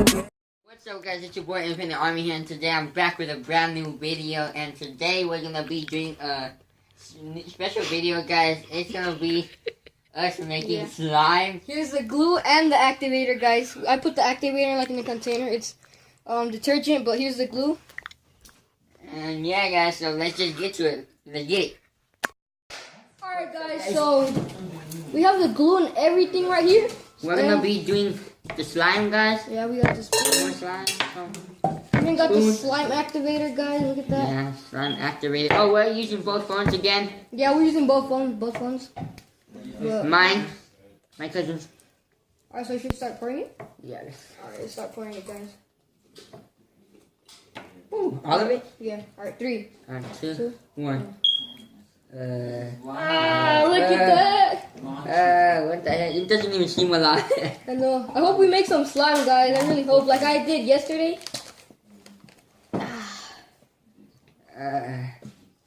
What's up guys, it's your boy Infinite Army here, and today I'm back with a brand new video, and today we're gonna be doing a special video, guys. It's gonna be us making slime. Here's the glue and the activator, guys. I put the activator like in the container. It's detergent, but here's the glue. And yeah guys, so let's just get to it. Let's get it. Alright guys, so we have the glue and everything right here. We're gonna be doing the slime, guys. Yeah, we got this More slime. We got the slime activator, guys. Look at that. Yeah, slime activated. Oh, we're using both phones again. Yeah, we're using both phones. But, Mine, my cousin's. Alright, so I should start pouring it? Yes. Alright, let's start pouring it, guys. Ooh, all of it? Yeah. Alright, 3. Alright, 2, 1. Ah, look at that. What the heck? It doesn't even seem a lot. I know. I hope we make some slime, guys. I really hope, like I did yesterday. I'm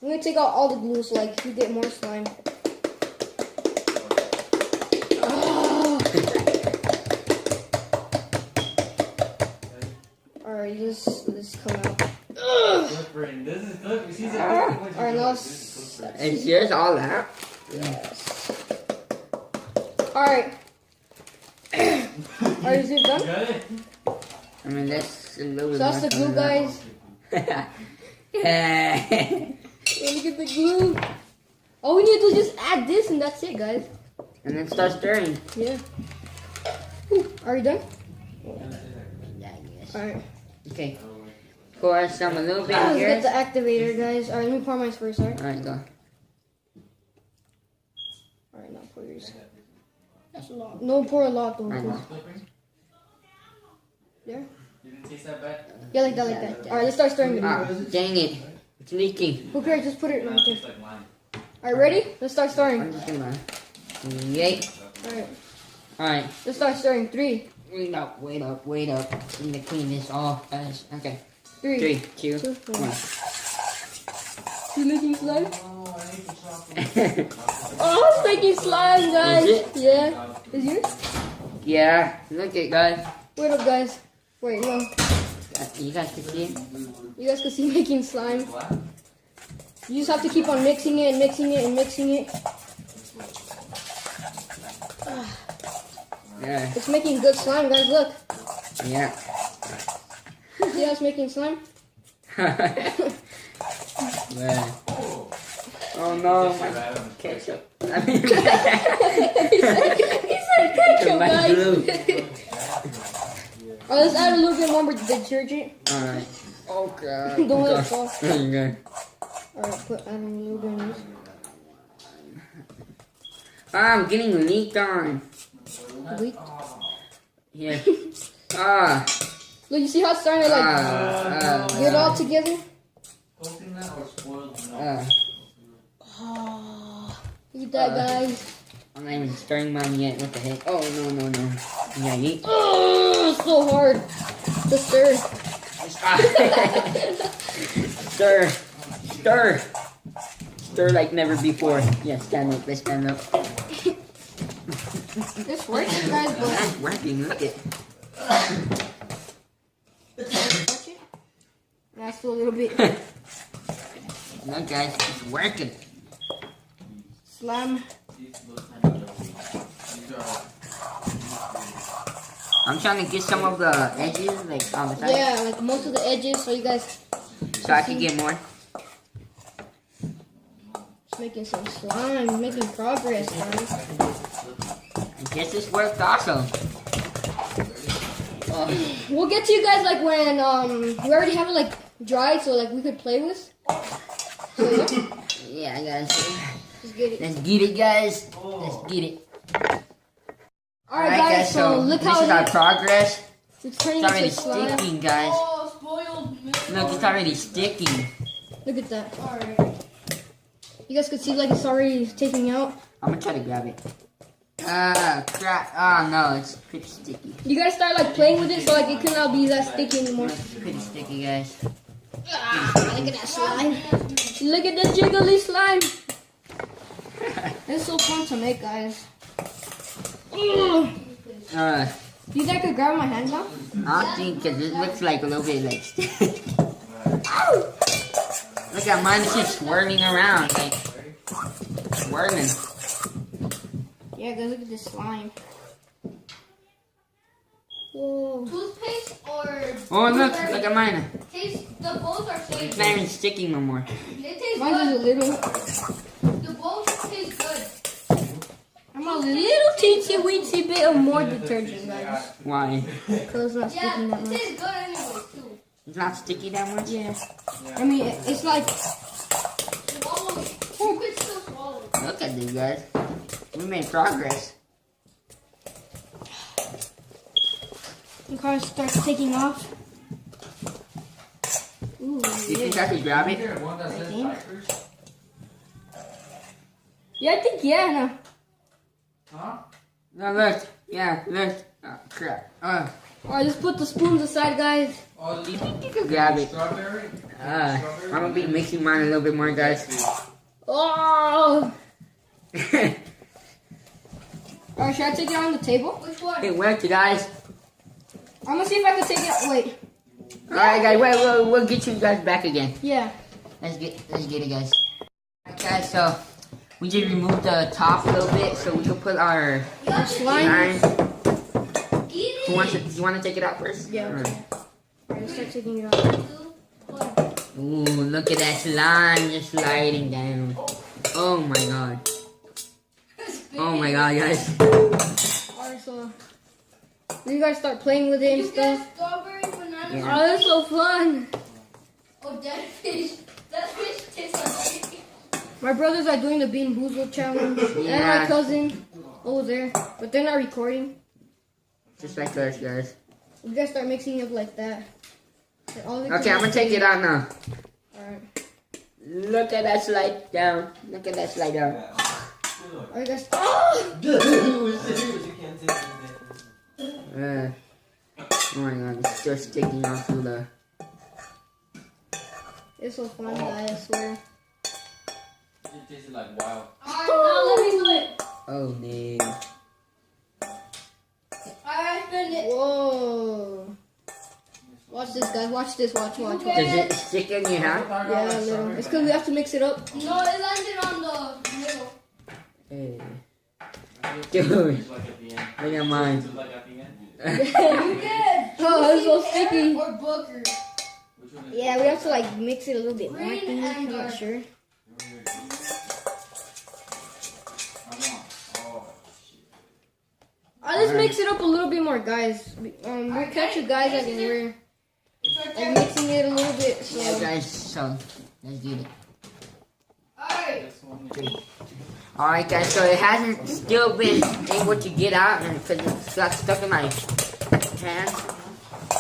gonna take out all the glue so like we get more slime. Oh. Alright, this come out. Alright, now it's yours all out? Yes. Alright. Alright, is it done? I mean, that's a little bit. So that's the glue, guys. Yeah. Look at the glue. All we need to do is just add this and that's it, guys. And then start stirring. Yeah. Ooh, are you done? Yeah, I guess. Alright. Okay. Pour a little bit Let's here. get the activator, guys. Alright, let me pour mine first, alright? Alright, go. Alright, now pour yours. That's a lot. No, pour a lot, though. Yeah? You didn't taste that bad? Yeah, like that. Alright, let's start stirring it. Ah, dang it. It's leaking. Who cares? Just put it right there. Tastes like lime. Alright, ready? Let's start I'm stirring. just gonna. Yay. Alright, Alright. let's start stirring. 3. Wait up. Need to clean this off, guys. Okay. 3. 3, 2, 2, 1. You making slime? Oh, I need the chocolate. Oh, it's making slime, guys. Is it? Yeah. Is yours? Yeah. Look it, guys. Wait up, guys. Wait, no. You guys can see it? You guys can see making slime. You just have to keep on mixing it and mixing it and mixing it. Yeah. It's making good slime, guys. Look. Yeah. See how it's making slime? Man. Oh no, my ketchup. I mean, he said ketchup, my guys. glue. Alright, let's add a little bit more detergent. Alright. Oh god. Don't let it fall. Okay. Alright, add a little bit of this. I'm getting leaked on. Wait. Yeah. Ah. Look, you see how it's starting to like get all together? Toasting that or spoiled milk? Oh, look at that, guys. I'm not even stirring mine yet. What the heck? Oh no. Yeah, eat. Oh, it's so hard to stir. Stir like never before. Yeah, stand up. Let's stand up. It's working, guys, but That's working. Look it. that's still a little bit Look, guys, it's working. slime. I'm trying to get some of the edges, like on the side, Yeah, like most of the edges, so you guys so I can get more. just making some slime, making progress, guys. I guess this worked also. We'll get to you guys like when we already have it like dried, so like we could play with. So, Yeah, guys. let's get it. Let's get it, guys. Let's get it. Alright, guys, so look this how is our progress. it's turning It's already into slime. sticking, guys. Oh, spoiled milk. Look, it's already sticking. Look at that. Alright. You guys can see like it's already taking out. I'm gonna try to grab it. Crap. Oh no, it's pretty sticky. You gotta start like playing with it so like it cannot be that sticky anymore. It's pretty sticky, guys. Ah, look at that slime. Look at the jiggly slime. It's so fun to make, guys. Do you think I could grab my hands now? I don't think, because it looks like a little bit like. Ow! Look at mine, it's just swirling around, like. Swirling. Yeah, guys, look at this slime. Whoa. Toothpaste or Oh, look at mine. taste, the both are It's tasty. not even sticking no more. They taste Mine's good. just a little. The both taste good. I'm a little teensy weensy bit of more detergent, guys. Why? Because it's not Yeah, sticking that it much. tastes good anyway too. It's not sticky that much? Yeah. I mean, it's like. Swallow it. You could still swallow it. Look at this, guys. We made progress. The car starts taking off. Ooh, You think yeah. I could grab Is it? there one that says think. diapers? Yeah, I think, yeah, no. Huh? No, look. Yeah, look. Oh, crap. Alright, let's put the spoons aside, guys. Oh, You think you could grab it? strawberry? I'm gonna be mixing mine a little bit more, guys. Oh! Alright, should I take it on the table? Which one? It worked, guys. I'm gonna see if I can take it out. Wait. Alright, guys. Wait, we'll get you guys back again. Yeah. Let's get it, guys. Alright, guys. So we just removed the top a little bit, so we can put our Slime. slime. Eat Who it. wants to? Do you want to take it out first? Yeah. Or- Alright, let's start taking it out. Ooh, look at that slime just sliding down. Oh my god. Oh my god, guys. Alright, so you guys start playing with it and You stuff. get strawberry, banana. Yeah. Oh, that's so fun. Oh, that fish. That fish tastes like. My brothers are doing the Bean Boozled challenge. And Yeah. my cousin over there. But they're not recording. Just like us, guys. You guys start mixing up like that. Okay, I'm gonna take it out now. Alright. Look at that slide down. Look at that slide down. Alright, guys. Oh! Oh my god, it's still sticking off through the. It's so fun, guys, I swear. It tasted like wow. Alright, now let me do it. Oh no. Alright, spin it. Whoa. Watch this, guys. Watch this. Watch. Does it stick in your hand? Yeah, a little. It's because we have to mix it up. No, it landed on the middle. Hey. Dude, It's like at the end. look at mine. It's like at the end. You get Oh, it's so Juicy sticky. Pear or Booker. Which one is Yeah, we have to like mix it a little bit more. I Green think. and I'm not dark. sure. Oh, shit. Let's mix it up a little bit more, guys. We'll catch you guys like when we're It's right like there. mixing it a little bit. So Yeah, guys, so let's get it. Alright. This one. Alright, guys, so it hasn't still been able to get out because it's got stuck in my hand.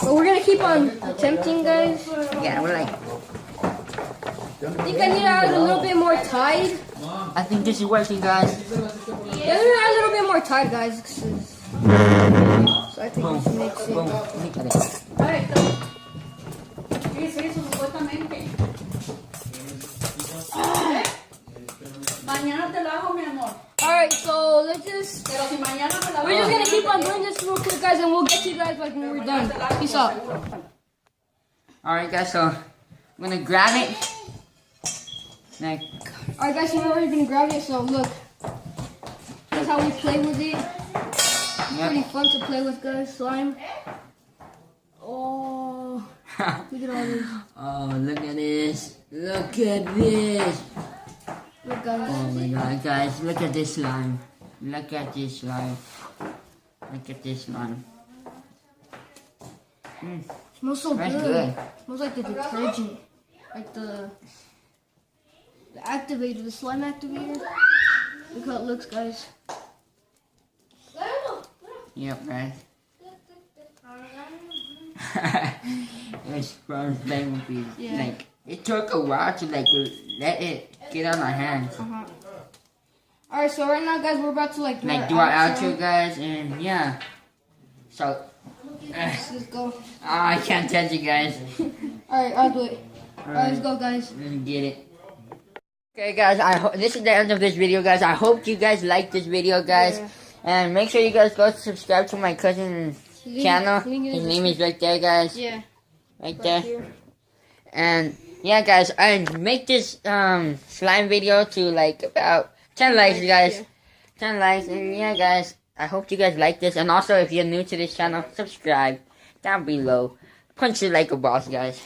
but we're gonna keep on attempting, guys. Yeah, we're like, I think I need to add a little bit more tide. Mom. I think this is working, guys. Yeah, we need to add a little bit more tide, guys. So I think we should mix it. Boom, look at it. ¿Qué es eso supuestamente? Mañana te la hago, mi amor. Alright, so let's just. Pero si mañana me la We're just gonna keep on doing this real quick, guys, and we'll get you guys like when we're done. Peace out. Alright, guys, so I'm gonna grab it. Like, Alright, guys, so we're already gonna grab it. So look, that's how we play with it. Pretty yep. fun to play with, guys. Slime. Oh, look at all this. Oh, look at this. Look at this. Look, guys. Oh my god, guys, look at this slime. Look at this slime. Look at this slime. Smells so That's good. good. Smells like the detergent, like the activator, the slime activator. Look how it looks, guys. Yep, guys. It's from lemon peas. Yeah. Like, it took a while to like let it get on our hands. All right, so right now, guys, we're about to like do Like do our outro, guys, and yeah. So, Let's just go. I can't touch it, guys. All right, I'll do it. All right, let's go, guys. Let's get it. Okay, guys, this is the end of this video, guys. I hope you guys liked this video, guys. Yeah. And make sure you guys go subscribe to my cousin channel. link in His the name is right there, guys. Yeah. Right Right there. here. And yeah, guys, I make this slime video to like about 10 likes, guys. Yeah. 10 likes, and yeah, guys, I hope you guys like this. And also, if you're new to this channel, subscribe down below. Punch it like a boss, guys.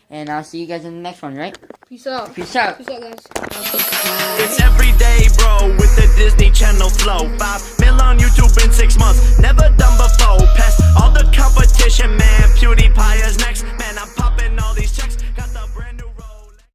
And I'll see you guys in the next one, right? Peace out. Peace out. Peace out, guys. It's everyday, bro, with the Disney Channel flow. 5 mil on YouTube in 6 months, never done before. Past all the competition, man. PewDiePie is next, man. I'm